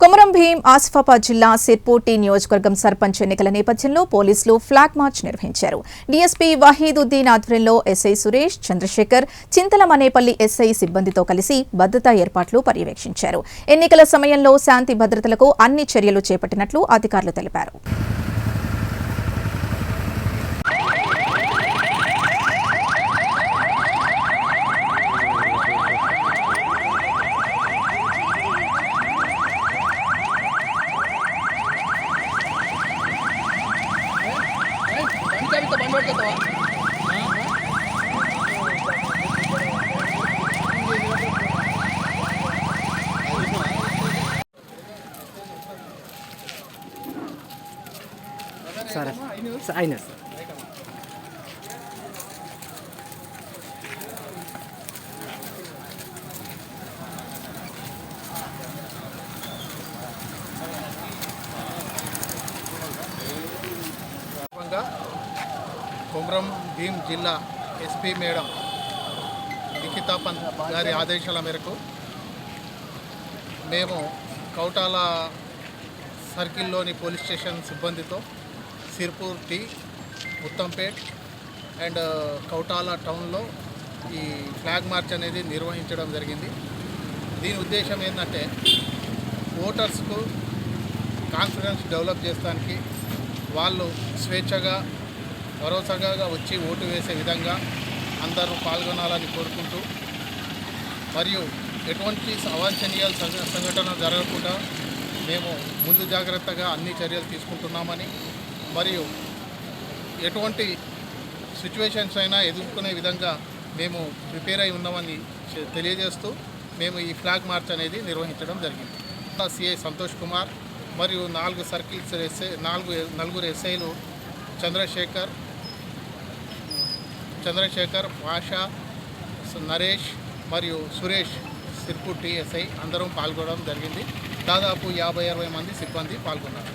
కొమరం భీం ఆసిఫాబాద్ జిల్లా సిర్పూర్ నియోజకవర్గం సర్పంచ్ ఎన్నికల నేపథ్యంలో పోలీసులు ఫ్లాగ్ మార్చ్ నిర్వహించారు. డీఎస్పీ వహీదుద్దీన్ ఆధ్వర్యంలో ఎస్ఐ సురేష్, చంద్రశేఖర్, చింతలమనేపల్లి ఎస్ఐ సిబ్బందితో కలిసి భద్రతా ఏర్పాట్లు పర్యవేక్షించారు. ఎన్నికల సమయంలో శాంతి భద్రతలకు అన్ని చర్యలు చేపట్టినట్లు అధికారులు తెలిపారు. అయినా కొమరం భీం జిల్లా ఎస్పీ మేడం నిఖితా పంత్ గారి ఆదేశాల మేరకు మేము కౌటాల సర్కిల్లోని పోలీస్ స్టేషన్ సిబ్బందితో సిర్పూర్ టీ, ఉత్తంపేట్ అండ్ కౌటాల టౌన్లో ఈ ఫ్లాగ్ మార్చ్ అనేది నిర్వహించడం జరిగింది. దీని ఉద్దేశం ఏంటంటే ఓటర్స్కు కాన్ఫిడెన్స్ డెవలప్ చేయడానికి, వాళ్ళు స్వేచ్ఛగా భరోసాగా వచ్చి ఓటు వేసే విధంగా అందరూ పాల్గొనాలని కోరుకుంటూ, మరియు ఎటువంటి అవాంఛనీయ సంఘటన జరగకుండా మేము ముందు జాగ్రత్తగా అన్ని చర్యలు తీసుకుంటున్నామని, మరియు ఎటువంటి సిచ్యువేషన్స్ అయినా ఎదుర్కొనే విధంగా మేము ప్రిపేర్ అయి ఉన్నామని తెలియజేస్తూ మేము ఈ ఫ్లాగ్ మార్చ్ అనేది నిర్వహించడం జరిగింది. సిఐ సంతోష్ కుమార్ మరియు 4 సర్కిల్స్ నలుగురు ఎస్ఐలు చంద్రశేఖర్, భాషా, నరేష్ మరియు సురేష్, సిర్పూర్ టీఎస్ఐ అందరం పాల్గొనడం జరిగింది. దాదాపు 50-60 మంది సిబ్బంది పాల్గొన్నారు.